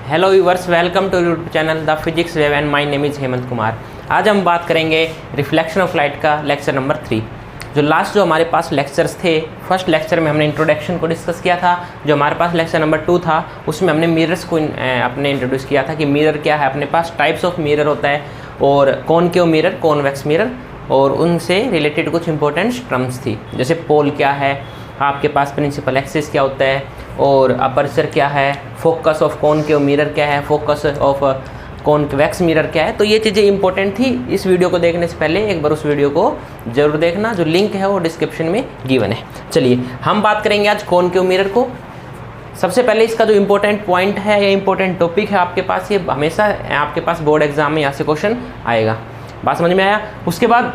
Hello viewers, welcome to YouTube channel the physics wave and my name is Hemant Kumar. आज हम बात करेंगे reflection of light का lecture number 3। जो हमारे पास लेक्चर्स थे, फर्स्ट लेक्चर में हमने इंट्रोडक्शन को डिस्कस किया था। जो हमारे पास लेक्चर नंबर 2 था उसमें हमने मिरर्स को अपने इंट्रोड्यूस किया था कि मिरर क्या है। अपने पास टाइप्स ऑफ मिरर होता है और कॉनकेव मिरर, कॉन्वेक्स मिरर, और उनसे रिलेटेड कुछ इंपॉर्टेंट टर्म्स थी, जैसे पोल क्या है, आपके पास प्रिंसिपल एक्सिस क्या होता है, और अपर्चर क्या है, फोकस ऑफ कॉनकेव मिरर क्या है, फोकस ऑफ कॉन्वेक्स मिरर क्या है। तो ये चीज़ें इंपॉर्टेंट थी। इस वीडियो को देखने से पहले एक बार उस वीडियो को जरूर देखना, जो लिंक है वो डिस्क्रिप्शन में गिवन है। चलिए हम बात करेंगे आज कॉनकेव मिरर को। सबसे पहले इसका जो इंपॉर्टेंट पॉइंट है या इंपॉर्टेंट टॉपिक है आपके पास, ये हमेशा आपके पास बोर्ड एग्जाम में यहाँ से क्वेश्चन आएगा। बात समझ में आया? उसके बाद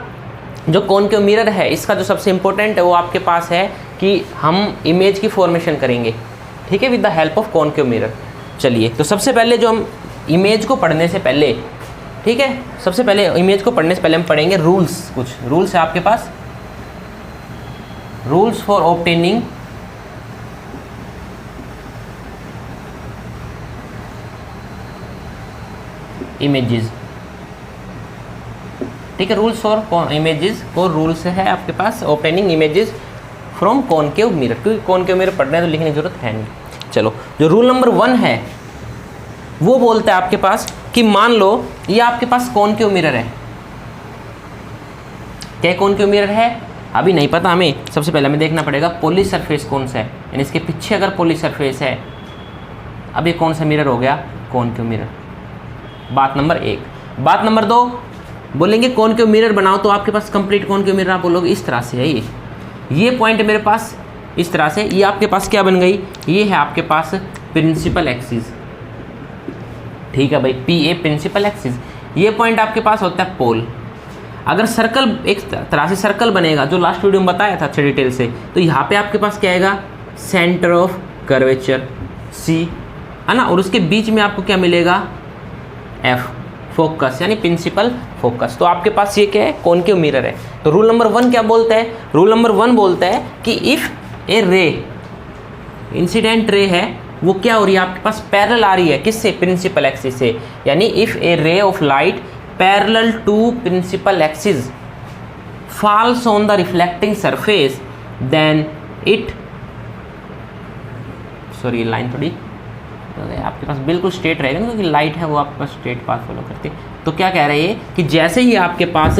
जो कॉनकेव मिरर है, इसका जो सबसे इंपॉर्टेंट है वो आपके पास है कि हम इमेज की फॉर्मेशन करेंगे, ठीक है, with the help of concave mirror. चलिए, तो सबसे पहले जो हम इमेज को पढ़ने से पहले, ठीक है, सबसे पहले इमेज को पढ़ने से पहले हम पढ़ेंगे रूल्स। कुछ रूल्स है आपके पास, रूल्स फॉर ऑब्टेनिंग इमेजेस, ठीक है, रूल्स फॉर इमेजेस को रूल्स है आपके पास obtaining images from concave mirror, क्योंकि कॉनकेव मिरर पढ़ने तो लिखने की जरूरत है नहीं। चलो, जो रूल नंबर 1 है वो बोलता है आपके पास कि मान लो ये आपके पास कॉनकेव मिरर है। क्या कॉनकेव मिरर है अभी नहीं पता हमें, सबसे पहले हमें देखना पड़ेगा पॉली सरफेस कौन सा है, यानी इसके पीछे अगर पॉली सरफेस है, अब ये कौन सा मिरर हो गया, कॉनकेव मिरर। बात नंबर 1। बात नंबर 2, बोलेंगे कॉनकेव मिरर बनाओ तो आपके पास कंप्लीट कॉनकेव मिरर आप बोलोगे इस तरह से है। ये पॉइंट मेरे पास इस तरह से, ये आपके पास क्या बन गई, ये है आपके पास प्रिंसिपल एक्सिस, ठीक है भाई, पी ए प्रिंसिपल एक्सिस। ये पॉइंट आपके पास होता है पोल। अगर सर्कल, एक तरह से सर्कल बनेगा, जो लास्ट वीडियो में बताया था अच्छे डिटेल से, तो यहाँ पे आपके पास क्या आएगा, सेंटर ऑफ कर्वेचर सी, है ना, और उसके बीच में आपको क्या मिलेगा, एफ, फोकस, यानी प्रिंसिपल फोकस। तो आपके पास ये क्या है, कॉनकेव मिरर है। तो रूल नंबर 1 क्या बोलता है, रूल नंबर 1 बोलता है कि इफ ए रे, इंसिडेंट रे है, वो क्या हो रही है आपके पास, पैरेलल आ रही है, किससे, प्रिंसिपल एक्सिस से, यानी if a ray of light parallel to principal axis falls on the reflecting surface then it, sorry ये लाइन थोड़ी आपके पास बिल्कुल स्ट्रेट रहेगा ना, क्योंकि लाइट है वो आपके पास स्ट्रेट पाथ फॉलो करती है। तो क्या कह रहे हैं कि जैसे ही आपके पास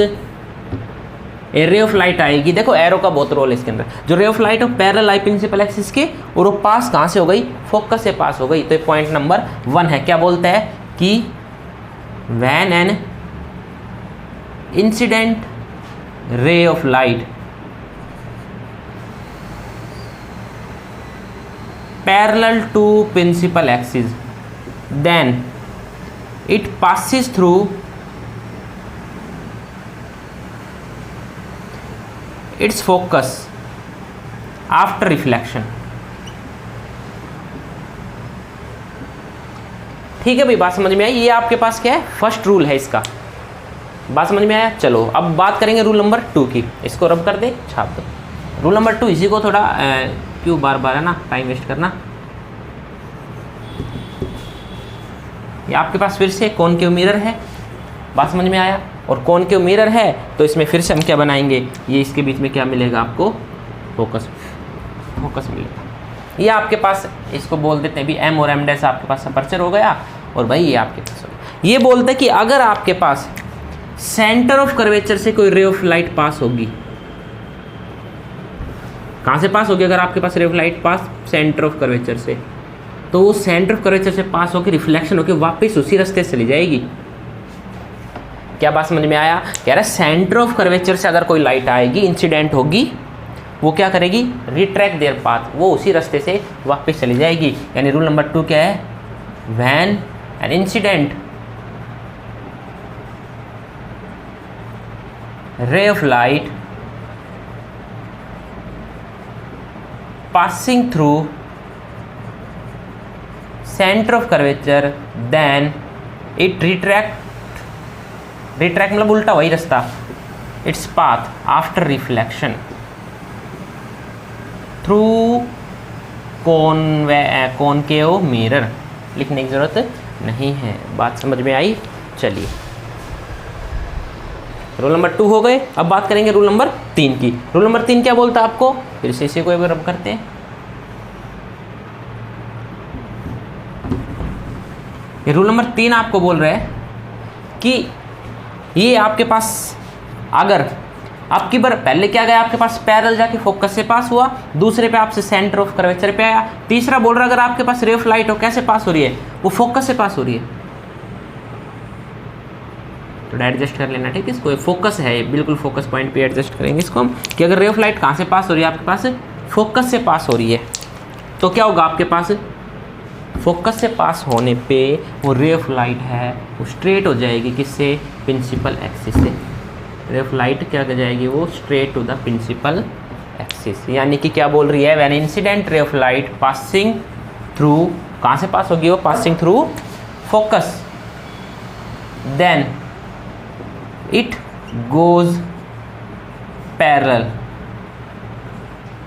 रे ऑफ लाइट आएगी, देखो एरो का बहुत रोल है इसके अंदर, जो ray of light of parallel I principal axis के, और वो पास कहाँ से हो गई, फोकस से पास हो गई। तो पॉइंट नंबर 1 है, क्या बोलता है कि when an incident ray of light parallel to principal axis then it passes through its focus after reflection। ठीक है भाई, बात समझ में आई? ये आपके पास क्या है, फर्स्ट रूल है इसका। बात समझ में आया? चलो अब बात करेंगे रूल नंबर 2 की। इसको रब कर दे, छाप दो। रूल नंबर 2, इसी को थोड़ा क्यों बार बार है ना टाइम वेस्ट करना। ये आपके पास फिर से कॉनकेव मिरर है, बात समझ में आया? और कॉनकेव मिरर है तो इसमें फिर से हम क्या बनाएंगे, ये इसके बीच में क्या मिलेगा आपको, फोकस, फोकस मिलेगा। ये आपके पास, इसको बोल देते हैं भी एम और एम डैश, आपके पास अपर्चर हो गया, और भाई ये आपके पास हो गया। ये बोलते हैं कि अगर आपके पास सेंटर ऑफ कर्वेचर से कोई रे ऑफ लाइट पास होगी, कहाँ से पास होगी, अगर आपके पास ray of light pass centre of curvature से, तो वो सेंटर ऑफ कर्वेचर से पास होकर रिफ्लेक्शन होकर वापस उसी रास्ते से चली जाएगी। क्या बात समझ में आया? कह रहा है सेंटर ऑफ कर्वेचर से अगर कोई लाइट आएगी, इंसिडेंट होगी, वो क्या करेगी, रिट्रैक्ट देयर पाथ, वो उसी रास्ते से वापस चली जाएगी। यानी रूल नंबर 2 क्या है, when an incident ray of light passing through center of curvature then it retract मतलब उल्टा वही रास्ता, its path after reflection through concave mirror, लिखने की जरूरत नहीं है। बात समझ में आई? चलिए, रूल नंबर 2 हो गए। अब बात करेंगे रूल नंबर 3 की। रूल नंबर 3 क्या बोलता है आपको? फिर से इसी को एक बार रब करते हैं। ये रूल नंबर 3 आपको बोल रहा है कि ये आपके पास अगर आपकी बार पहले क्या गया आपके पास पैरेलल जाके फोकस से पास हुआ, दूसरे पे आपसे सेंटर ऑफ कर्वेचर पे आया, तीसरा बोल रहा है अगर आपके पास रे ऑफ लाइट हो कैसे पास हो रही है? वो फोकस से पास हो रही है। तो एडजस्ट कर लेना, ठीक है? इसको फोकस है, बिल्कुल फोकस पॉइंट पे एडजस्ट करेंगे इसको हम कि अगर रे ऑफ लाइट कहाँ से पास हो रही है? आपके पास फोकस से पास हो रही है। तो क्या होगा आपके पास? फोकस से पास होने पे वो रे ऑफ लाइट है वो स्ट्रेट हो जाएगी किससे? प्रिंसिपल एक्सिस से। रे ऑफ लाइट क्या कर जाएगी? वो straight to the principal axis. यानी कि क्या बोल रही है? When incident ray of light passing through, कहाँ से पास होगी वो? Passing through focus, then it goes parallel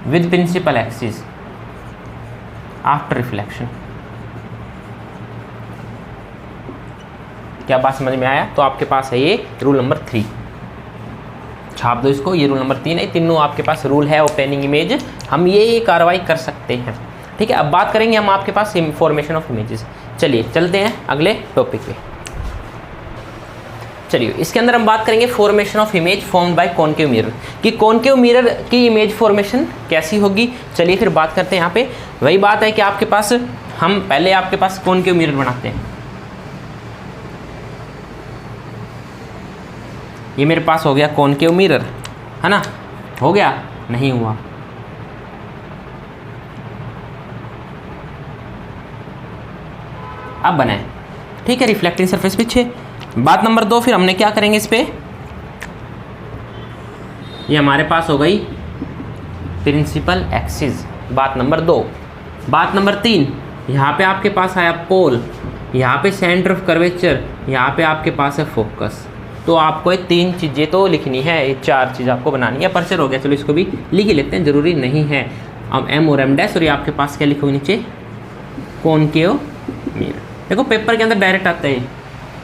with principal axis after reflection. क्या बात समझ में आया? तो आपके पास है ये रूल नंबर 3, छाप दो इसको। ये रूल नंबर 3 है, तीनों आपके पास रूल है ओपनिंग इमेज, हम ये कार्रवाई कर सकते हैं, ठीक है? अब बात करेंगे हम आपके पास फॉर्मेशन ऑफ इमेजेस। चलिए चलते हैं अगले टॉपिक पे। चलिए, इसके अंदर हम बात करेंगे formation of image formed by concave mirror, कि कॉनकेव मिरर की इमेज फॉर्मेशन कैसी होगी। चलिए फिर बात करते हैं। यहाँ पे वही बात है कि आपके पास, हम पहले आपके पास कॉनकेव मिरर बनाते हैं। ये मेरे पास हो गया कॉनकेव मिरर, है ना? हो गया? नहीं हुआ। अब बनाए, ठीक है? रिफ्लेक्टिंग सरफेस पीछे। बात नंबर 2 फिर हमने क्या करेंगे इस पे? ये हमारे पास हो गई प्रिंसिपल एक्सिस, बात नंबर 2। बात नंबर 3, यहाँ पे आपके पास आया पोल, यहाँ पे सेंटर ऑफ कर्वेचर, यहाँ पे आपके पास है फोकस। तो आपको ये 3 चीज़ें तो लिखनी है, ये 4 चीज़ आपको बनानी है। पर्चर हो गया, चलो इसको भी लिख ही लेते हैं, ज़रूरी नहीं है। अब एम और एम डैश, और ये आपके पास क्या लिखोगे नीचे? Concave mirror. देखो पेपर के अंदर डायरेक्ट आता है,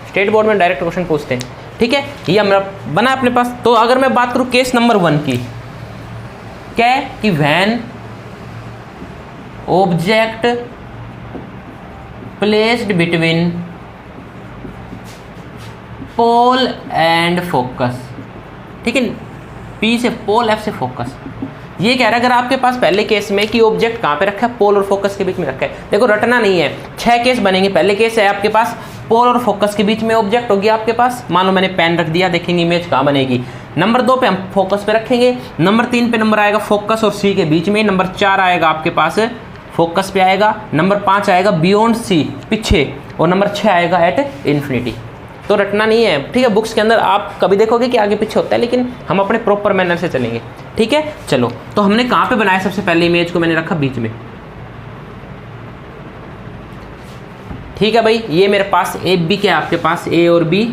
स्टेट बोर्ड में डायरेक्ट क्वेश्चन पूछते हैं, ठीक है? ये हमारा बना अपने पास। तो अगर मैं बात करूँ केस नंबर 1 की, क्या है कि when object placed between pole and focus, ठीक है? पी से पोल, एफ से फोकस। ये कह रहा है अगर आपके पास पहले केस में कि ऑब्जेक्ट कहाँ पे रखा है? पोल और फोकस के बीच में रखा है। देखो रटना नहीं है, 6 केस बनेंगे। पहले केस है आपके पास पोल और फोकस के बीच में ऑब्जेक्ट होगी आपके पास। मान लो मैंने पेन रख दिया, देखेंगे इमेज कहाँ बनेगी। नंबर 2 पे हम फोकस पे रखेंगे। नंबर 3 पे नंबर आएगा फोकस और सी के बीच में। नंबर 4 आएगा आपके पास फोकस पे आएगा। नंबर 5 आएगा बियॉन्ड सी, पीछे। और नंबर 6 आएगा एट इन्फिनिटी। तो रटना नहीं है, ठीक है? बुक्स के अंदर आप कभी देखोगे कि आगे पीछे होता है, लेकिन हम अपने प्रॉपर मैनर से चलेंगे, ठीक है? चलो, तो हमने कहाँ पे बनाया? सबसे पहले इमेज को मैंने रखा बीच में, ठीक है भाई? ये मेरे पास ए बी, क्या आपके पास ए और बी,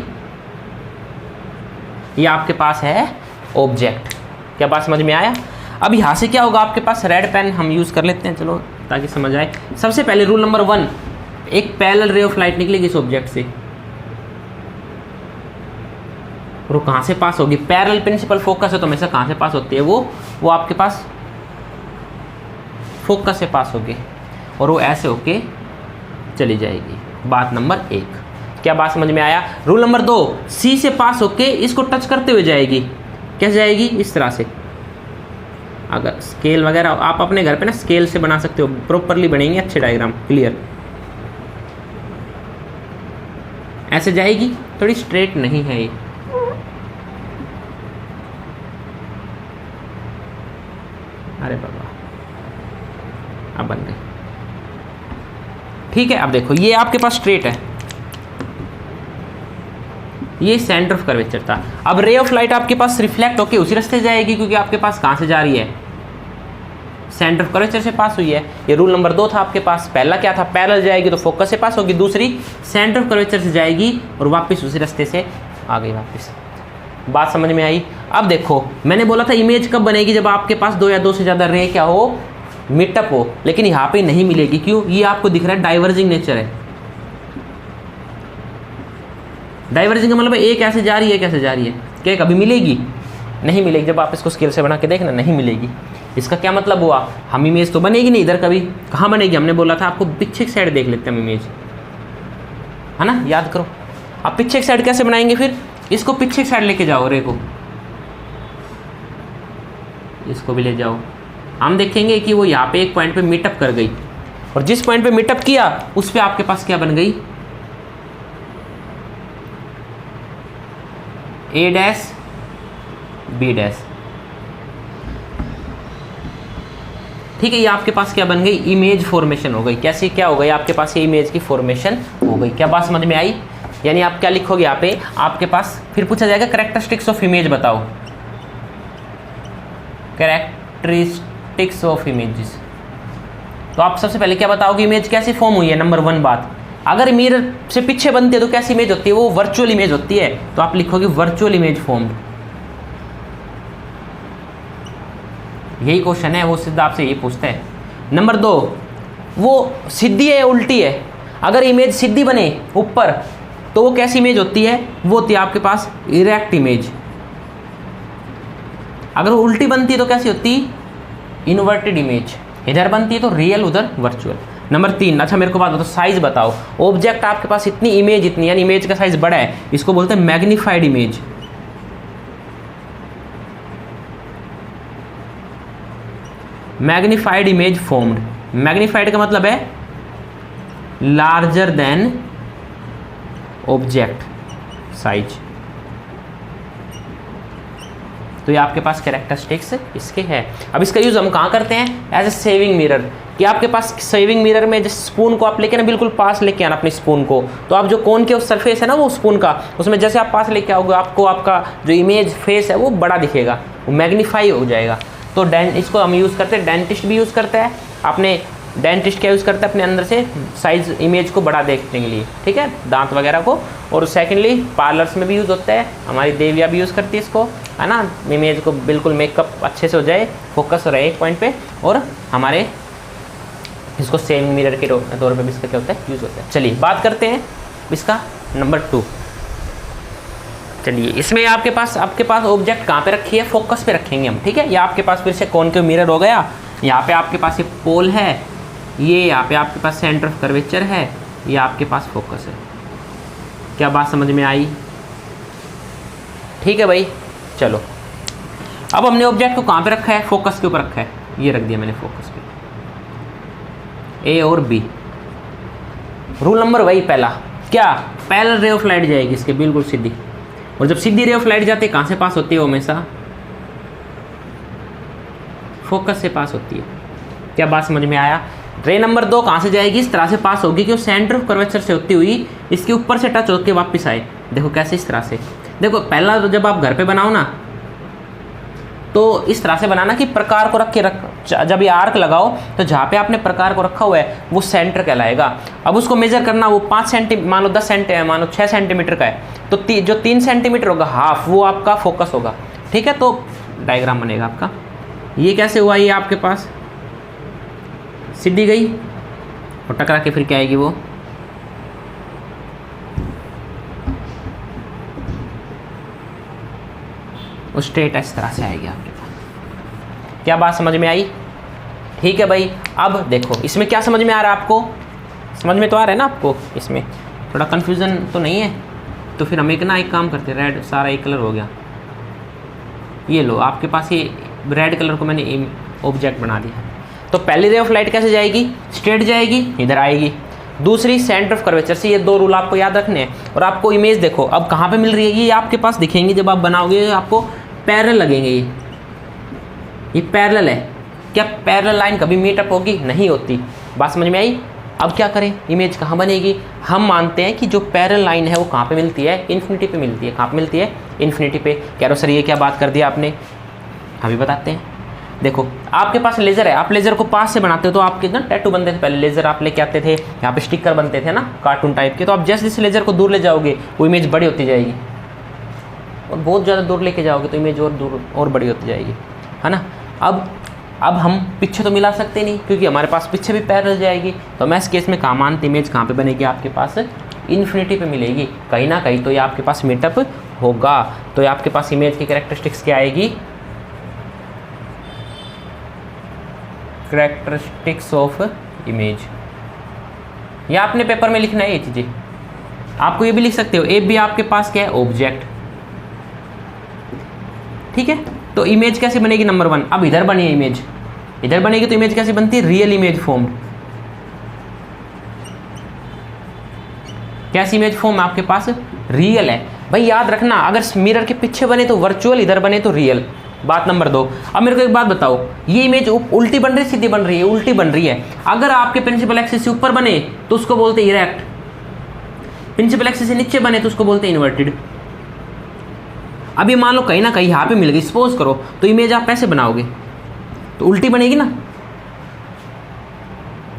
ये आपके पास है ऑब्जेक्ट। क्या बात समझ में आया? अब यहाँ से क्या होगा आपके पास? रेड पेन हम यूज़ कर लेते हैं, चलो ताकि समझ आए। सबसे पहले रूल नंबर 1, एक पैरेलल रे ऑफ लाइट निकलेगी इस ऑब्जेक्ट से, और वो कहाँ से पास होगी? पैरेलल प्रिंसिपल फोकस है तो हमेशा कहाँ से पास होती है? वो आपके पास फोकस से पास होगी, और वो ऐसे होके चली जाएगी। बात नंबर 1। क्या बात समझ में आया? रूल नंबर 2, सी से पास होके इसको टच करते हुए जाएगी। कैसे जाएगी? इस तरह से। अगर स्केल वगैरह आप अपने घर पे ना स्केल से बना सकते हो, प्रॉपरली बनेंगे अच्छे डायग्राम, क्लियर। ऐसे जाएगी, थोड़ी स्ट्रेट नहीं है ये। अरे बाबा, अब बन गई, ठीक है? अब देखो ये आपके पास स्ट्रेट है, ये सेंटर ऑफ कर्वेचर था। अब रे ऑफ लाइट आपके पास रिफ्लेक्ट होके उसी रास्ते जाएगी, क्योंकि आपके पास कहाँ से जा रही है? सेंटर ऑफ कर्वेचर से पास हुई है। ये रूल नंबर 2 था आपके पास। पहला क्या था? पैरेलल जाएगी तो फोकस से पास होगी, दूसरी सेंटर ऑफ कर्वेचर से जाएगी और वापस उसी रास्ते से आ गई वापस। बात समझ में आई? अब देखो मैंने बोला था इमेज कब बनेगी? जब आपके पास 2 या 2 से ज़्यादा रे क्या हो? मीटअप हो। लेकिन यहाँ पे नहीं मिलेगी, क्यों? ये आपको दिख रहा है डाइवर्जिंग नेचर है, डाइवर्जिंग का मतलब ए कैसे जा रही है, कैसे जा रही है, क्या कभी मिलेगी, नहीं मिलेगी। जब आप इसको स्केल से बना के देखना नहीं मिलेगी। इसका क्या मतलब हुआ, हम इमेज तो बनेगी नहीं इधर, कभी कहाँ बनेगी, हमने बोला था आपको पीछे की साइड देख लेते हैं हम इमेज, है ना, याद करो। अब पीछे की साइड कैसे बनाएंगे, फिर इसको पीछे की साइड लेके जाओ, रे को इसको भी ले जाओ। हम देखेंगे कि वो यहाँ पे एक पॉइंट पे मीटअप कर गई, और जिस पॉइंट पे मीटअप किया उस पे आपके पास क्या बन गई, ए डैश बी डैश। ठीक है, ये आपके पास क्या बन गई, इमेज फॉर्मेशन हो गई। कैसे, क्या हो गई आपके पास, ये इमेज की फॉर्मेशन हो गई। क्या बात समझ में आई। यानी आप क्या लिखोगे यहाँ पे, आपके पास फिर पूछा जाएगा कैरेक्टरिस्टिक्स ऑफ इमेज बताओ, कैरेक्टरिस्टिक्स ऑफ इमेजेस। तो आप सबसे पहले क्या बताओगे, इमेज कैसे फॉर्म हुई है। नंबर 1 बात, अगर मिरर से पीछे बनती है तो कैसी इमेज होती है, वो वर्चुअल इमेज होती है। तो आप लिखोगे वर्चुअल इमेज फॉर्म्ड। यही क्वेश्चन है, वो सीधा आपसे यही पूछता है। नंबर 2, वो सीधी है या उल्टी है। अगर इमेज सीधी बने ऊपर तो वो कैसी इमेज होती है, वो होती है आपके पास इरेक्ट इमेज। अगर वो उल्टी बनती है तो कैसी होती है, इन्वर्टेड इमेज। इधर बनती है तो रियल, उधर वर्चुअल। नंबर 3, अच्छा मेरे को बात बताओ, साइज बताओ। ऑब्जेक्ट आपके पास इतनी, इमेज इतनी, यानी इमेज का साइज बड़ा है, इसको बोलते हैं magnified image. Magnified image formed. Magnified का मतलब है लार्जर देन ऑब्जेक्ट साइज। तो ये आपके पास कैरेक्टरिस्टिक्स इसके है। अब इसका यूज हम कहाँ करते हैं, एज ए सेविंग मिरर। कि आपके पास सेविंग मिरर में जिस स्पून को आप लेके ना बिल्कुल पास लेके आना अपनी स्पून को, तो आप जो कोन के उस सरफेस है ना वो स्पून का, उसमें जैसे आप पास लेके आओगे आपको आपका जो इमेज फेस है वो बड़ा दिखेगा, वो मैग्नीफाई हो जाएगा। तो इसको हम यूज़ करते हैं, डेंटिस्ट भी यूज़ करता है। अपने डेंटिस्ट क्या यूज़ करता है, अपने अंदर से साइज इमेज को बड़ा देखने के लिए, ठीक है, दांत वगैरह को। और सेकेंडली पार्लर्स में भी यूज़ होता है, हमारी देविया भी यूज़ करती है इसको, है ना, इमेज को बिल्कुल मेकअप अच्छे से हो जाए, फोकस रहे एक पॉइंट पे, और हमारे इसको सेविंग मिरर के तौर पे भी इसका क्या होता है, यूज़ होता है। चलिए बात करते हैं इसका नंबर 2। चलिए इसमें आपके पास ऑब्जेक्ट कहाँ पे रखी है, फोकस पे रखेंगे हम, ठीक है। ये आपके पास फिर से कॉनकेव मिरर हो गया। यहाँ पे आपके पास ये पोल है, ये यहाँ पे आपके पास सेंटर ऑफ कर्वेचर है, ये आपके पास फोकस है। क्या बात समझ में आई, ठीक है भाई। चलो अब हमने ऑब्जेक्ट को कहाँ पे रखा है, फोकस के ऊपर रखा है, ये रख दिया मैंने फोकस पे, ए और बी। रूल नंबर वही पहला, क्या, पैरेलल रे ऑफ लाइट जाएगी इसके बिल्कुल सीधी, और जब सीधी रे ऑफ लाइट जाती है कहाँ से पास होती है, वो हमेशा फोकस से पास होती है। क्या बात समझ में आया। रे नंबर 2 कहाँ से जाएगी, इस तरह से पास होगी कि वो सेंटर ऑफ कर्वेचर से होती हुई इसके ऊपर से टच होकर वापस आए। देखो कैसे, इस तरह से। देखो पहला तो जब आप घर पे बनाओ ना तो इस तरह से बनाना कि प्रकार को जब ये आर्क लगाओ तो जहाँ पे आपने प्रकार को रखा हुआ है वो सेंटर कहलाएगा। अब उसको मेजर करना, वो 5 सेंटीमीटर, मान लो 10 सेंटीमीटर, मान लो 6 सेंटीमीटर का है, तो जो 3 सेंटीमीटर होगा हाफ, वो आपका फोकस होगा, ठीक है। तो डायग्राम बनेगा आपका। ये कैसे हुआ, ये आपके पास सीधी गई और टकरा के फिर क्या आएगी, वो स्ट्रेट इस तरह से आएगी आपके पास। क्या बात समझ में आई, ठीक है भाई। अब देखो इसमें क्या समझ में आ रहा है आपको, समझ में तो आ रहा है ना आपको, इसमें थोड़ा कन्फ्यूज़न तो नहीं है। तो फिर हम एक काम करते हैं, रेड सारा एक कलर हो गया, ये लो आपके पास ये रेड कलर को मैंने ऑब्जेक्ट बना दिया। तो पहली रे ऑफ लाइट कैसे जाएगी, स्ट्रेट जाएगी, इधर आएगी। दूसरी सेंटर ऑफ कर्वेचर से। ये 2 रूल आपको याद रखने हैं। और आपको इमेज देखो अब कहाँ पे मिल रही है, ये आपके पास दिखेंगी जब आप बनाओगे, आपको पैरेलल लगेंगे। ये पैरेलल है। क्या पैरेलल लाइन कभी मीटअप होगी, नहीं होती। बात समझ में आई। अब क्या करें, इमेज कहाँ बनेगी। हम मानते हैं कि जो पैरेलल लाइन है वो कहाँ पे मिलती है, इन्फिनिटी पे मिलती है। कहाँ पे मिलती है, इन्फिनिटी पे। कह रहे हो सर ये क्या बात कर दिया आपने, अभी बताते हैं। देखो आपके पास लेज़र है, आप लेज़र को पास से बनाते हो तो आपके ना टैटू बनते थे पहले, लेज़र आप लेके आते थे, यहाँ पे स्टिकर बनते थे ना कार्टून टाइप के। तो आप जैसे जैसे लेज़र को दूर ले जाओगे वो इमेज बड़ी होती जाएगी, और बहुत ज़्यादा दूर लेके जाओगे तो इमेज और दूर और बड़ी होती जाएगी, है ना। अब हम पीछे तो मिला सकते नहीं, क्योंकि हमारे पास पीछे भी पैरेलल जाएगी। तो मैं इस केस में कहाँ मानते, इमेज कहाँ पे बनेगी आपके पास, इन्फिनिटी पे मिलेगी, कहीं ना कहीं तो ये आपके पास मीटअप होगा। तो ये आपके पास इमेज की कैरेक्टरिस्टिक्स क्या आएगी, कैरेक्टरिस्टिक्स ऑफ इमेज। ये आपने पेपर में लिखना है ये चीज़ें। आपको ये भी लिख सकते हो, ए भी आपके पास क्या है, ऑब्जेक्ट। ठीक है, तो इमेज कैसे बनेगी, नंबर 1। अब इधर बनी है इमेज, इधर बनेगी तो इमेज कैसे बनती है, रियल इमेज फॉर्म। कैसी इमेज फॉर्म आपके पास, रियल है भाई। याद रखना, अगर मिरर के पीछे बने तो वर्चुअल, इधर बने तो रियल। बात नंबर 2। अब मेरे को एक बात बताओ, ये इमेज उल्टी बन रही है, सीधी बन रही है, उल्टी बन रही है। अगर आपके प्रिंसिपल एक्सिस से ऊपर बने तो उसको बोलते हैं इरेक्ट, प्रिंसिपल एक्सिस से नीचे बने तो उसको बोलते हैं इन्वर्टेड। अब ये मान लो कहीं ना कहीं यहाँ पे मिल गई, सपोज करो, तो इमेज आप कैसे बनाओगे, तो उल्टी बनेगी ना।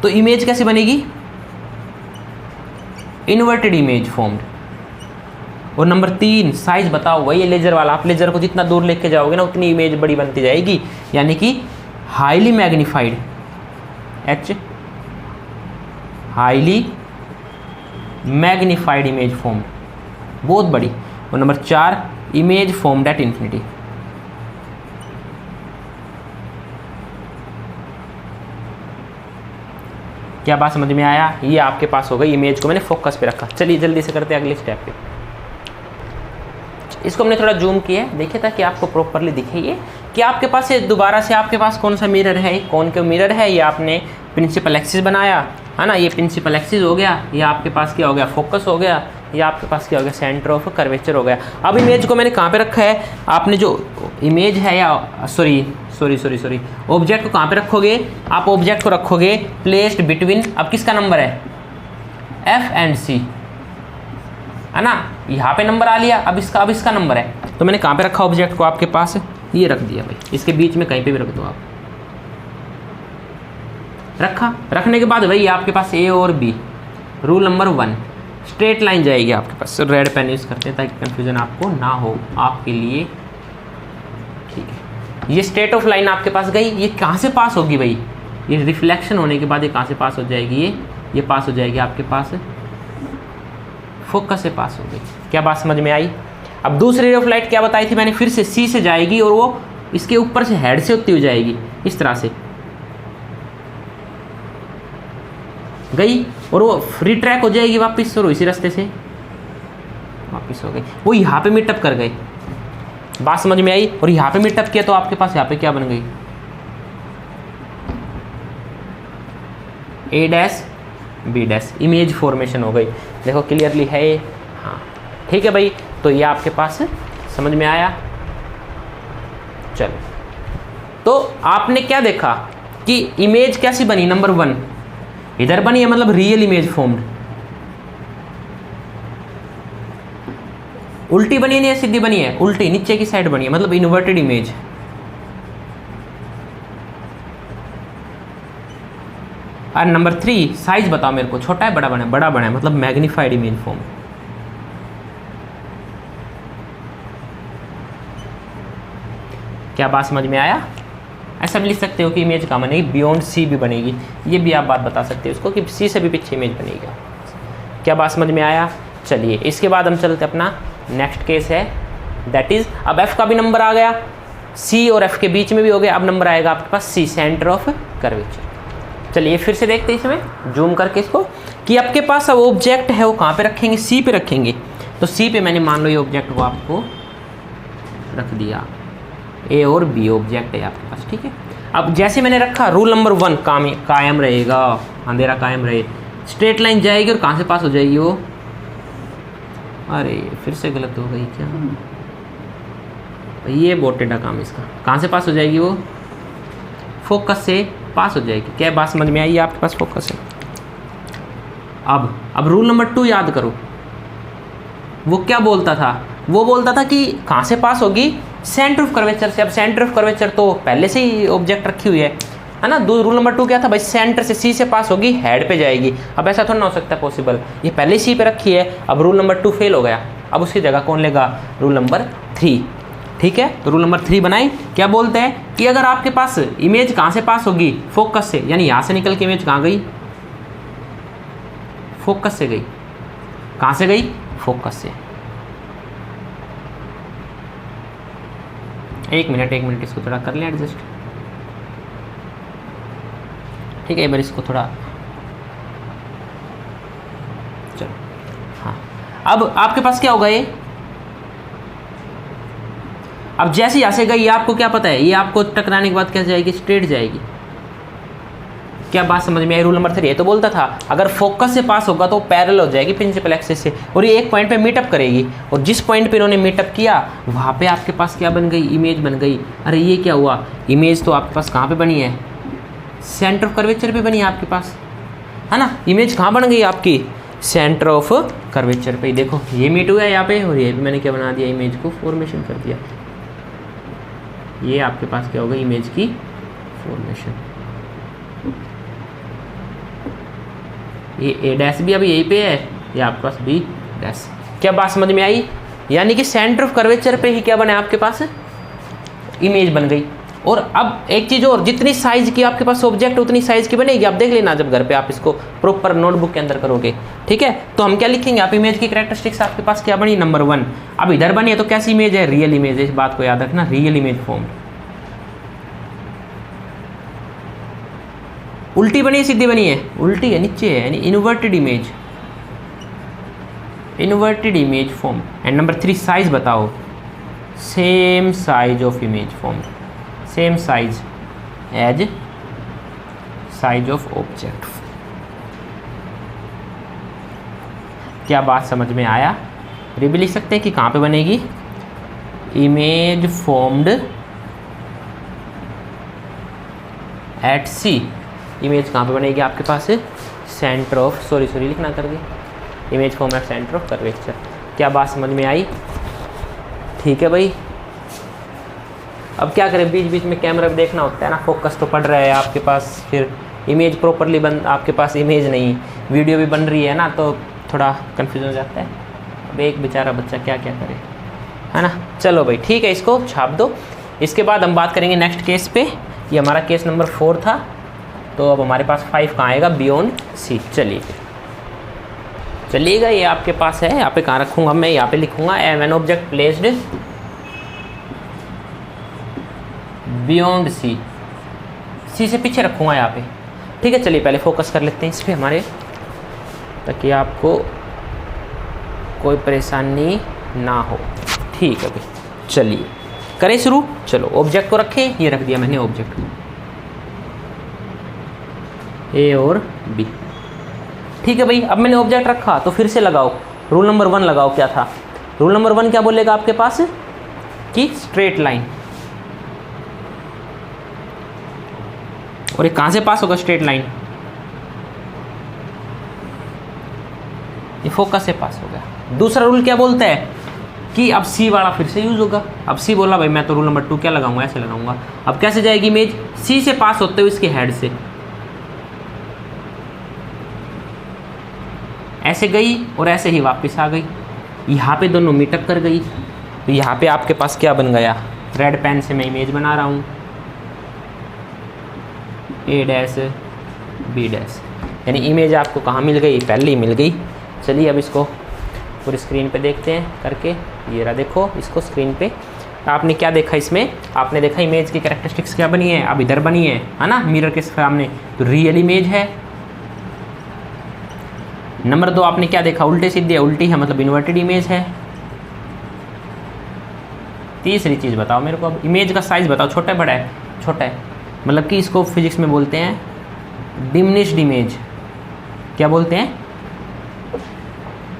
तो इमेज कैसे बनेगी, इन्वर्टेड इमेज फॉर्म्ड। और नंबर 3, साइज बताओ, वही लेजर वाला। आप लेजर को जितना दूर लेके जाओगे ना उतनी इमेज बड़ी बनती जाएगी, यानी कि highly magnified, H highly magnified image formed, बहुत बड़ी। और number 4, image formed at infinity. क्या बात समझ में आया, ये आपके पास हो गई। इमेज को मैंने फोकस पे रखा। चलिए जल्दी से करते हैं अगले स्टेप पे। इसको हमने थोड़ा जूम किया है, देखिए ताकि आपको प्रॉपरली दिखे ये कि आपके पास ये दोबारा से आपके पास कौन सा मिरर है, कौन का मिरर है। ये आपने प्रिंसिपल एक्सिस बनाया है ना, ये प्रिंसिपल एक्सिस हो गया, ये आपके पास क्या हो गया, फोकस हो गया, ये आपके पास क्या हो गया, सेंटर ऑफ कर्वेचर हो गया। अब इमेज को मैंने कहाँ पे रखा है, आपने जो इमेज है या सॉरी ऑब्जेक्ट को कहाँ पे रखोगे, आप ऑब्जेक्ट को रखोगे प्लेस्ड बिटवीन, अब किसका नंबर है, F एंड C है ना। यहाँ पे नंबर आ लिया, अब इसका नंबर है, तो मैंने कहाँ पे रखा ऑब्जेक्ट को, आपके पास ये रख दिया भाई, इसके बीच में कहीं पे भी रख दो आप। रखने के बाद भाई आपके पास A और B, rule number 1, straight line जाएगी आपके पास। रेड पेन यूज़ करते हैं ताकि कंफ्यूजन आपको ना हो आपके लिए, ठीक है। ये स्ट्रेट ऑफ लाइन आपके पास गई, ये कहाँ से पास होगी भाई, ये रिफ्लेक्शन होने के बाद ये कहाँ से पास हो जाएगी, ये पास हो जाएगी आपके पास फोकस से पास हो गई। क्या बात समझ में आई। अब दूसरी रे ऑफ लाइट क्या बताई थी मैंने, फिर से सी से जाएगी और वो इसके ऊपर से हेड से होती हुई जाएगी, इस तरह से गई और वो फ्री ट्रैक हो जाएगी वापस, और इसी रास्ते से वापस हो गई, वो यहाँ पे मीटअप कर गई। बात समझ में आई। और यहाँ पे मीटअप किया तो आपके पास यहाँ पे क्या बन गई, A dash B dash, image formation हो गई। देखो क्लियरली है ये, हाँ ठीक है भाई। तो ये आपके पास समझ में आया। चलो, तो आपने क्या देखा कि इमेज कैसी बनी, नंबर 1 इधर बनी है, मतलब रियल इमेज फॉर्म्ड। उल्टी बनी है या सीधी बनी है, उल्टी नीचे की साइड बनी है, मतलब इन्वर्टेड इमेज। और नंबर 3, साइज बताओ मेरे को, छोटा है बड़ा बना है, बड़ा बना है, मतलब मैग्नीफाइड इमेज फॉर्म। क्या बात समझ में आया। ऐसा भी लिख सकते हो कि इमेज कहाँ बनेगी, बियॉन्ड सी भी बनेगी, ये भी आप बात बता सकते हो उसको कि सी से भी पीछे इमेज बनेगी। क्या बात समझ में आया। चलिए इसके बाद हम चलते अपना नेक्स्ट केस है, दैट इज अब एफ का भी नंबर आ गया, सी और एफ के बीच में भी हो गया, अब नंबर आएगा आपके पास सी, सेंटर ऑफ कर्वेचर। चलिए फिर से देखते हैं इसमें जूम करके इसको कि आपके पास अब ऑब्जेक्ट है वो कहाँ पे रखेंगे, सी पे रखेंगे। तो सी पे मैंने मान लो ये ऑब्जेक्ट को आपको रख दिया, ए और बी ऑब्जेक्ट है आपके पास, ठीक है। अब जैसे मैंने रखा, रूल नंबर 1 कायम रहेगा, अंधेरा कायम रहे, स्ट्रेट लाइन जाएगी और कहाँ से पास हो जाएगी वो, अरे फिर से गलत हो गई क्या, ये बहुत टेढ़ा काम इसका, कहाँ से पास हो जाएगी वो, फोकस से पास हो जाएगी। क्या बात समझ में आई, आपके पास फोकस है। अब रूल नंबर 2 याद करो, वो क्या बोलता था, वो बोलता था कि कहाँ से पास होगी, सेंटर ऑफ कर्वेचर से। अब सेंटर ऑफ कर्वेचर तो पहले से ही ऑब्जेक्ट रखी हुई है ना। रूल नंबर 2 क्या था भाई, सेंटर से सी से पास होगी, हेड पे जाएगी। अब ऐसा थोड़ा ना हो सकता है पॉसिबल, ये पहले सी पे रखी है। अब रूल नंबर 2 फेल हो गया, अब उसकी जगह कौन लेगा, रूल नंबर 3, ठीक है। तो रूल नंबर 3 बनाए, क्या बोलते हैं कि अगर आपके पास इमेज कहाँ से पास होगी, फोकस से, यानी यहाँ से निकल के इमेज कहाँ गई, फोकस से गई, कहाँ से गई? फोकस से। एक मिनट इसको थोड़ा कर लें एडजस्ट। ठीक है, एक बार इसको थोड़ा, चलो हाँ। अब आपके पास क्या होगा ये, अब जैसे यहाँ से गई आपको क्या पता है, ये आपको टकराने के बाद क्या जाएगी? स्ट्रेट जाएगी। क्या बात समझ में आई? रूल नंबर 3 ये तो बोलता था अगर फोकस से पास होगा तो पैरेलल हो जाएगी प्रिंसिपल एक्सिस से, और ये एक पॉइंट पे मीटअप करेगी, और जिस पॉइंट पे इन्होंने मीटअप किया वहाँ पे आपके पास क्या बन गई? इमेज बन गई। अरे ये क्या हुआ? इमेज तो आपके पास कहाँ पे बनी है? सेंटर ऑफ कर्वेचर पे बनी है आपके पास, है ना। इमेज कहाँ बन गई आपकी? सेंटर ऑफ कर्वेचर पे। देखो ये मीट हुआ है यहाँ पे, और ये भी मैंने क्या बना दिया? इमेज को फॉर्मेशन कर दिया। ये आपके पास क्या होगा? इमेज की फॉर्मेशन। ये ए डैश भी अभी यहीं पे है, ये आपके पास बी डैश। क्या बात समझ में आई? यानी कि सेंटर ऑफ कर्वेचर पे ही क्या बना आपके पास? इमेज बन गई। और अब एक चीज़ और, जितनी साइज की आपके पास ऑब्जेक्ट उतनी साइज की बनेगी। आप देख लेना जब घर पे आप इसको प्रॉपर नोटबुक के अंदर करोगे। ठीक है, तो हम क्या लिखेंगे? आप इमेज की कैरेक्टरिस्टिक्स आपके पास क्या बनी? नंबर 1। अब इधर बनी है तो कैसी इमेज है? रियल इमेज है। इस बात को याद रखना, रियल इमेज फॉर्म। उल्टी बनी है सीधी बनी है? उल्टी है, नीचे है, यानी inverted image. Inverted image form. And number 3 size बताओ। Same size of image form, same size as size of object. क्या बात समझ में आया? ये भी लिख सकते हैं कि कहाँ पे बनेगी? Image formed at C. Image कहाँ पे बनेगी आपके पास? सेंटर ऑफ, सॉरी लिखना कर दिया, image form at centre of curvature. क्या बात समझ में आई? ठीक है भाई। अब क्या करें, बीच बीच में कैमरा भी देखना होता है ना, फोकस तो पड़ रहा है आपके पास, फिर इमेज प्रॉपरली बन, आपके पास इमेज नहीं, वीडियो भी बन रही है ना, तो थोड़ा कन्फ्यूजन हो जाता है। अब एक बेचारा बच्चा क्या क्या करे, है ना। चलो भाई ठीक है, इसको छाप दो। इसके बाद हम बात करेंगे नेक्स्ट केस पे। ये हमारा केस नंबर 4 था, तो अब हमारे पास 5 कहाँ आएगा? Beyond C. चलिएगा, ये आपके पास है। यहाँ पे कहाँ रखूँगा मैं? यहाँ पे लिखूँगा an object placed beyond C. C से पीछे रखूँगा यहाँ पे। ठीक है, चलिए पहले फोकस कर लेते हैं इस पर हमारे, ताकि आपको कोई परेशानी ना हो। ठीक है भाई, चलिए करें शुरू। चलो ऑब्जेक्ट को रखें, ये रख दिया मैंने ऑब्जेक्ट को, ए और बी। ठीक है भाई, अब मैंने ऑब्जेक्ट रखा तो फिर से लगाओ रूल नंबर 1 लगाओ। क्या था रूल नंबर 1? क्या बोलेगा आपके पास कि स्ट्रेट लाइन। और ये कहाँ से पास होगा स्ट्रेट लाइन? ये फोकस से पास हो गया। दूसरा रूल क्या बोलता है कि अब सी वाला फिर से यूज होगा। अब सी बोला भाई, मैं तो रूल नंबर 2 क्या लगाऊंगा? ऐसे लगाऊंगा। अब कैसे जाएगी इमेज? सी से पास होते हुए इसके हेड से ऐसे गई और ऐसे ही वापस आ गई। यहाँ पे दोनों मीटअप कर गई, तो यहाँ पे आपके पास क्या बन गया? रेड पेन से मैं इमेज बना रहा हूँ, ए डैश बी डैश, यानी इमेज आपको कहाँ मिल गई? पहले ही मिल गई। चलिए अब इसको पूरी स्क्रीन पे देखते हैं करके। ये रहा, देखो इसको स्क्रीन पे। आपने क्या देखा इसमें? आपने देखा इमेज की कैरेक्टरिस्टिक्स क्या बनी है? अब इधर बनी है ना, मिरर के सामने, तो रियल इमेज है। नंबर 2 आपने क्या देखा? उल्टे सीधे, उल्टी है मतलब इन्वर्टेड इमेज है। तीसरी चीज़ बताओ मेरे को, अब इमेज का साइज बताओ, छोटा है बड़ा है? छोटा है, मतलब कि इसको फिजिक्स में बोलते हैं डिमिनिश्ड इमेज। क्या बोलते हैं?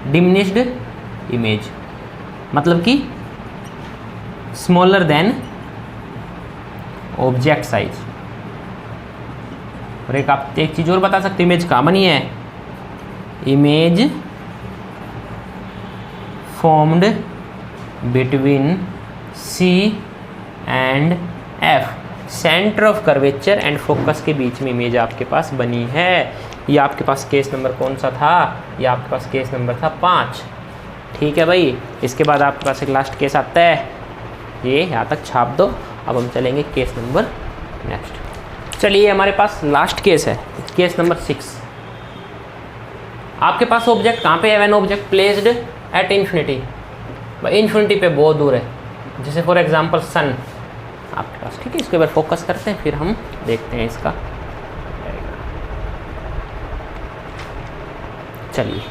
डिमिनिश्ड इमेज, मतलब कि स्मॉलर देन ऑब्जेक्ट साइज। और एक आप एक चीज़ और बता सकते, इमेज कहाँ बनी है? Image formed between C and F, centre of curvature and focus के बीच में इमेज आपके पास बनी है। ये आपके पास केस नंबर कौन सा था? ये आपके पास केस नंबर था 5। ठीक है भाई, इसके बाद आपके पास एक लास्ट केस आता है, ये यहाँ तक छाप दो। अब हम चलेंगे केस नंबर नेक्स्ट। चलिए हमारे पास लास्ट केस है, केस नंबर 6। आपके पास ऑब्जेक्ट कहाँ पे है, when object placed at infinity, infinity पे बहुत दूर है, जैसे फॉर एग्जांपल सन आपके पास। ठीक है, इसके ऊपर फोकस करते हैं, फिर हम देखते हैं इसका। चलिए,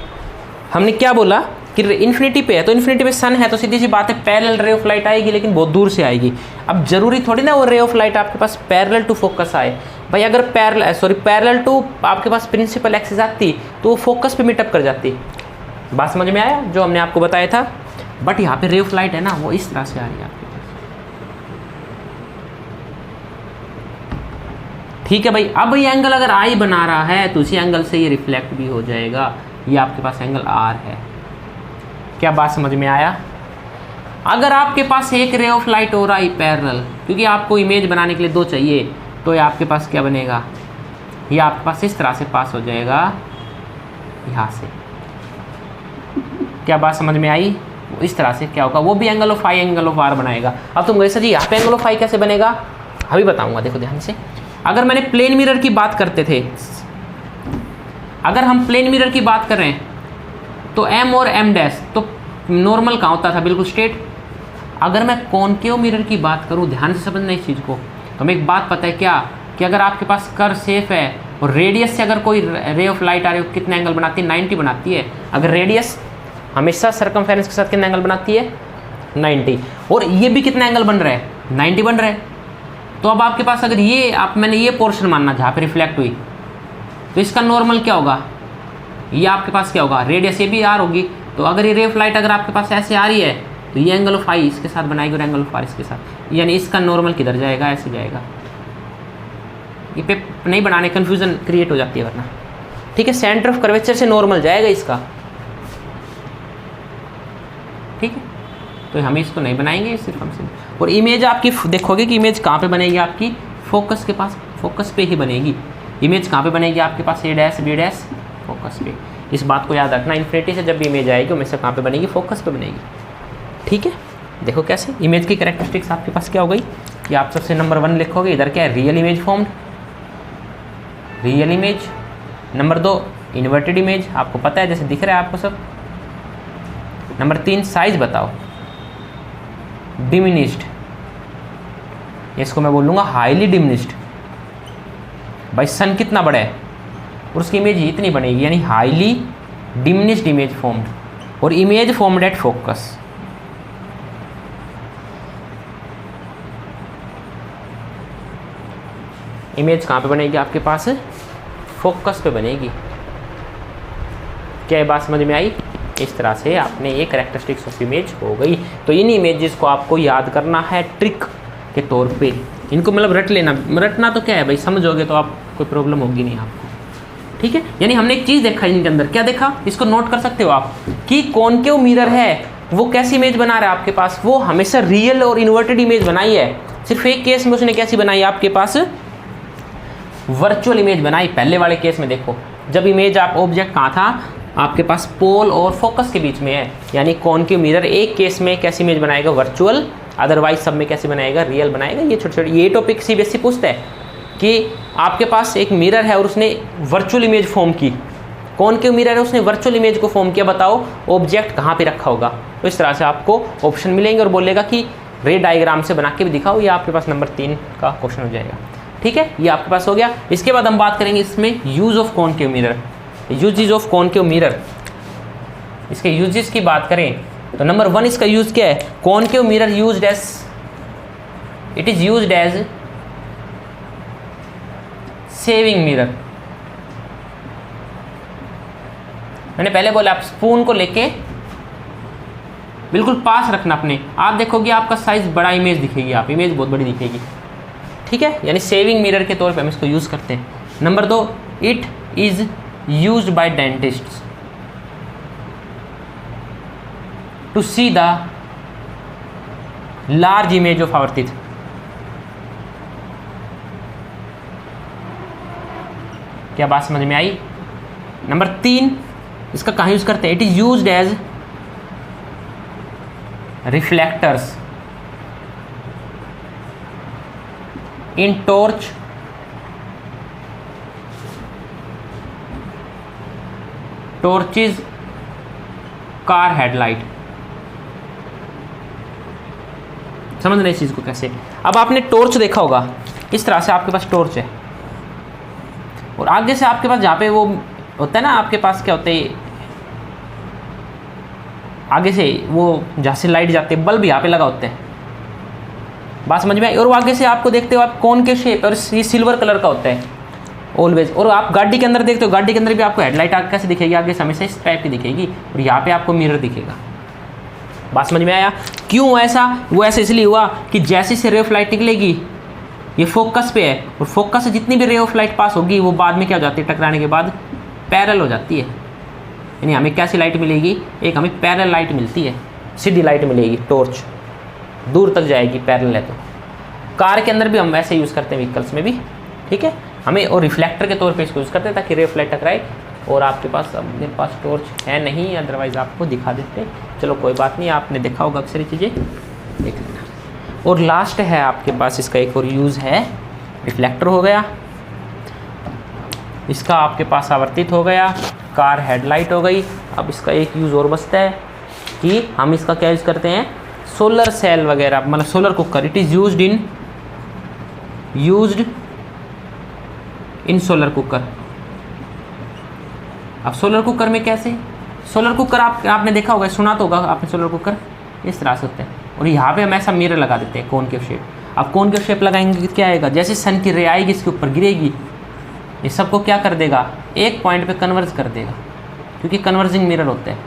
हमने क्या बोला कि इन्फिनिटी पे है, तो इन्फिनिटी पे सन है, तो सीधी सी बात है पैरेलल रे ऑफ लाइट आएगी, लेकिन बहुत दूर से आएगी। अब जरूरी थोड़ी ना वो रे ऑफ लाइट आपके पास पैरेलल टू फोकस आए भाई। अगर पैरेलल टू आपके पास प्रिंसिपल एक्सिस आती तो वो फोकस पे मीटअप कर जाती। बात समझ में आया जो हमने आपको बताया था। बट यहाँ पे रे ऑफ लाइट है ना, वो इस तरह से आ रही है आपके पास। ठीक है भाई, अब ये एंगल अगर आई बना रहा है तो उसी एंगल से ये रिफ्लेक्ट भी हो जाएगा। ये आपके पास एंगल आर है। क्या बात समझ में आया? अगर आपके पास एक रे ऑफ लाइट हो रहा है पैरेलल, क्योंकि आपको इमेज बनाने के लिए दो चाहिए, तो ये आपके पास क्या बनेगा, ये आपके पास इस तरह से पास हो जाएगा यहाँ से। क्या बात समझ में आई? इस तरह से क्या होगा, वो भी angle of I angle of R बनाएगा। अब तुम कैसे जी यहाँ पे एंगल ऑफ आई कैसे बनेगा, अभी बताऊंगा, देखो ध्यान से। अगर मैंने प्लेन मिरर की बात करते थे, अगर हम प्लेन मिरर की बात कर रहे हैं तो एम और एम डैश तो नॉर्मल कहाँ होता था, बिल्कुल स्ट्रेट। अगर मैं कॉनकेव मिरर की बात करूँ, ध्यान से समझना इस चीज़ को, तो हमें एक बात पता है क्या, कि अगर आपके पास कर्व सेफ है और रेडियस से अगर कोई रे ऑफ लाइट आ रही है, कितने एंगल बनाती है, 90 बनाती है। अगर रेडियस हमेशा सर्कमफेरेंस के साथ कितने एंगल बनाती है, 90। और ये भी कितना एंगल बन रहा है, 90 बन रहा है। तो अब आपके पास अगर ये मैंने ये पोर्शन मानना जहाँ पे रिफ्लेक्ट हुई, तो इसका नॉर्मल क्या होगा, ये आपके पास क्या होगा, रेडियस ये भी आर होगी। तो अगर ये रे ऑफ लाइट अगर आपके पास ऐसे आ रही है, तो ये एंगल ऑफ आई इसके साथ बनाएगी और एंगल ऑफ आर इसके साथ, यानी इसका नॉर्मल किधर जाएगा, ऐसे जाएगा। ये पे नहीं बनाने, कंफ्यूजन क्रिएट हो जाती है वरना। ठीक है, सेंटर ऑफ कर्वेचर से नॉर्मल जाएगा इसका। ठीक है, तो हम इसको नहीं बनाएंगे, सिर्फ हम सिर्फ। और इमेज आपकी देखोगे कि इमेज कहाँ पे बनेगी, आपकी फोकस के पास, फोकस पे ही बनेगी। इमेज कहाँ पे बनेगी आपके पास, ए डैश बी डैश फोकस पे। इस बात को याद रखना, इन्फिनिटी से जब भी इमेज आएगी हमेशा कहाँ पे बनेगी, फोकस पे बनेगी। ठीक है, देखो कैसे इमेज की कैरेक्टरिस्टिक्स आपके पास क्या हो गई, कि आप सबसे नंबर 1 लिखोगे, इधर क्या है, real image formed, real image. Number 2 inverted image, आपको पता है जैसे दिख रहा है आपको सब। नंबर 3 साइज बताओ, डिमिनिश्ड, इसको मैं बोलूँगा हाईली डिमिनिश्ड। भाई सन कितना बड़ा है और उसकी इमेज इतनी बनेगी, यानी हाईली डिमिनिश्ड इमेज फॉर्म्ड। और image formed at focus, image कहाँ पे बनेगी आपके पास, फोकस पे बनेगी। क्या ये बात समझ में आई? इस तरह से आपने ये कैरेक्टरिस्टिक्स ऑफ इमेज हो गई। तो इन इमेजेस को आपको याद करना है ट्रिक के तौर पे, इनको मतलब रट लेना। रटना तो क्या है भाई, समझोगे तो आप कोई प्रॉब्लम होगी नहीं आपको। ठीक है, यानी हमने एक चीज़ देखा इनके अंदर, क्या देखा, इसको नोट कर सकते हो आप, कि कॉनकेव मिरर है वो कैसी इमेज बना रहा है आपके पास, वो हमेशा रियल और इन्वर्टेड इमेज बनाई है। सिर्फ एक केस में उसने कैसी बनाई आपके पास, वर्चुअल इमेज बनाई। पहले वाले केस में देखो, जब इमेज आप ऑब्जेक्ट कहाँ था आपके पास, पोल और फोकस के बीच में है, यानी कॉनकेव मिरर एक केस में कैसी इमेज बनाएगा, वर्चुअल, अदरवाइज सब में कैसे बनाएगा, रियल बनाएगा। ये छोटे छोटे ये टॉपिक सीबीएसई पूछता है कि आपके पास एक मिरर है और उसने वर्चुअल इमेज फॉर्म की, कॉनकेव मिरर है उसने वर्चुअल इमेज को फॉर्म किया, बताओ ऑब्जेक्ट कहाँ पे रखा होगा। तो इस तरह से आपको ऑप्शन मिलेंगे और बोलेगा कि रे डायग्राम से बना के भी दिखाओ, ये आपके पास नंबर 3 का क्वेश्चन हो जाएगा। ठीक है, ये आपके पास हो गया। इसके बाद हम बात करेंगे इसमें use of concave mirror, uses of concave mirror. इसके यूजेस की बात करें तो नंबर 1 इसका यूज क्या है, concave mirror used as, it is used as shaving mirror. मैंने पहले बोला आप स्पून को लेके बिल्कुल पास रखना अपने, आप देखोगे आपका साइज बड़ा इमेज दिखेगी, आप इमेज बहुत बड़ी दिखेगी। ठीक है, यानी सेविंग मिरर के तौर पे हम इसको यूज करते हैं। Number 2, it is used by dentists to see the large image of our teeth. क्या बात समझ में आई? नंबर 3 इसका कहाँ यूज करते हैं, it is used as reflectors in torch torches car headlight. समझ रहे इस चीज़ को कैसे? अब आपने टॉर्च देखा होगा, इस तरह से आपके पास टॉर्च है और आगे से आपके पास जहाँ पे वो होता है ना, आपके पास क्या होता है, आगे से वो जहाँ से लाइट जाती है, बल्ब यहाँ पे लगा होता है, बात समझ में आई? और वो आगे से आपको देखते हो आप कौन के शेप, और ये सिल्वर कलर का होता है ऑलवेज। और आप गाड़ी के अंदर देखते हो, गाड़ी के अंदर भी आपको हेडलाइट आगे कैसे दिखेगी, आगे से हमेशा इस टाइप की दिखेगी और यहाँ पे आपको मिरर दिखेगा। बात समझ में आया? क्यों ऐसा? वो ऐसा इसलिए हुआ कि जैसे से रे ऑफ लाइट निकलेगी ये फोकस पे है, और फोकस से जितनी भी रे ऑफ लाइट पास होगी वो बाद में क्या हो जाती है, टकराने के बाद पैरेलल हो जाती है। यानी हमें कैसी लाइट मिलेगी, एक हमें पैरेलल लाइट मिलती है, सीधी लाइट मिलेगी, टॉर्च दूर तक जाएगी, पैरेलल है। तो कार के अंदर भी हम वैसे यूज़ करते हैं, व्हीकल्स में भी, ठीक है हमें, और रिफ्लेक्टर के तौर पे इसको यूज़ करते हैं ताकि रे ऑफ लाइट टकराए। और आपके पास, अब मेरे पास टॉर्च है नहीं, अदरवाइज़ आपको दिखा देते, चलो कोई बात नहीं, आपने देखा होगा अक्सर चीज़ें, देख लेना। और लास्ट है आपके पास इसका एक और यूज़ है, रिफ्लेक्टर हो गया, इसका आपके पास आवर्तित हो गया, कार हेडलाइट हो गई। अब इसका एक यूज़ और बचता है कि हम इसका क्या यूज़ करते हैं, सोलर सेल वगैरह, मतलब solar cooker. It is used in solar cooker. अब सोलर कुकर में कैसे, सोलर कुकर आपने देखा होगा, सुना तो होगा आपने, सोलर कुकर इस तरह से होता है और यहाँ पे हम ऐसा मिरर लगा देते हैं कॉनकेव शेप। अब कॉनकेव शेप लगाएंगे क्या आएगा, जैसे सन की रे आएगी इसके ऊपर गिरेगी, ये सबको क्या कर देगा, एक पॉइंट पे कन्वर्ज कर देगा, क्योंकि कन्वर्जिंग मिरर होता है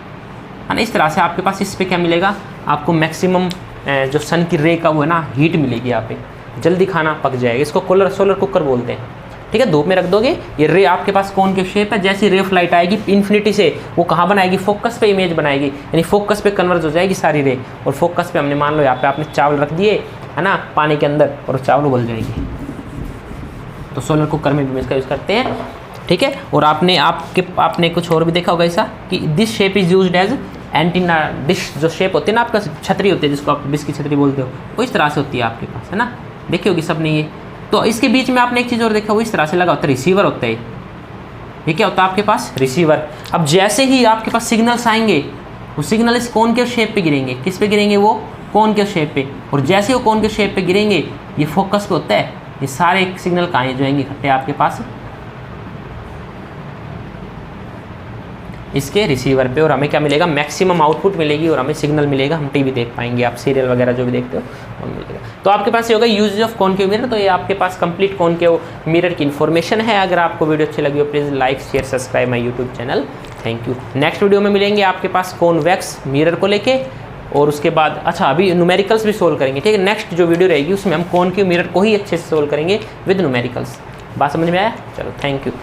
ना। इस तरह से आपके पास इस पे क्या मिलेगा, आपको मैक्सिमम जो सन की रे का वो है ना, हीट मिलेगी, यहाँ पे जल्दी खाना पक जाएगा। इसको सोलर कुकर बोलते हैं, ठीक है। धूप में रख दोगे, ये रे आपके पास कॉनकेव शेप है, जैसी रे ऑफ लाइट आएगी इन्फिनिटी से वो कहाँ बनाएगी, फोकस पे इमेज बनाएगी, यानी फोकस पे कन्वर्ज हो जाएगी सारी रे। और फोकस पे हमने, मान लो यहाँ पे आपने चावल रख दिए है ना पानी के अंदर, और चावल उबल जाएगी। तो सोलर कुकर में भी इसका यूज़ करते हैं, ठीक है। और आपने कुछ और भी देखा होगा ऐसा कि this shape is used as antenna dish. जो शेप होती है ना आपका, छतरी होती है जिसको आप डिश की छतरी बोलते हो, वो इस तरह से होती है आपके पास, है ना, देखी होगी सबने ये। तो इसके बीच में आपने एक चीज़ और देखा, वो इस तरह से लगा होता है, रिसीवर होता है। ये क्या होता है आपके पास, रिसीवर। अब जैसे ही आपके पास सिग्नल्स आएंगे, वो सिग्नल इस कॉनकेव शेप पे गिरेंगे। किस पे गिरेंगे, वो कॉनकेव शेप पे। और जैसे वो कॉनकेव शेप पे गिरेंगे, ये फोकस पे होता है, ये सारे सिग्नल कहाँ जो आएंगे इकट्ठे आपके पास इसके रिसीवर पे, और हमें क्या मिलेगा, मैक्सिमम आउटपुट मिलेगी और हमें सिग्नल मिलेगा, हम टीवी देख पाएंगे, आप सीरियल वगैरह जो भी देखते हो वो मिलेगा। तो आपके पास ये होगा यूजेज ऑफ कॉनकेव मिरर। तो ये आपके पास कंप्लीट कॉनकेव मिरर की इन्फॉर्मेशन है। अगर आपको वीडियो अच्छी लगी हो please like share subscribe my YouTube channel. Thank you. Next video में मिलेंगे आपके पास कॉन्वेक्स मिरर को लेके, और उसके बाद अच्छा अभी न्यूमेरिकल्स भी सोल्व करेंगे, ठीक है। नेक्स्ट जो वीडियो रहेगी उसमें हम कॉनकेव मिरर को ही अच्छे से सोल्व करेंगे विद न्यूमेरिकल्स। बात समझ में आया? चलो थैंक यू।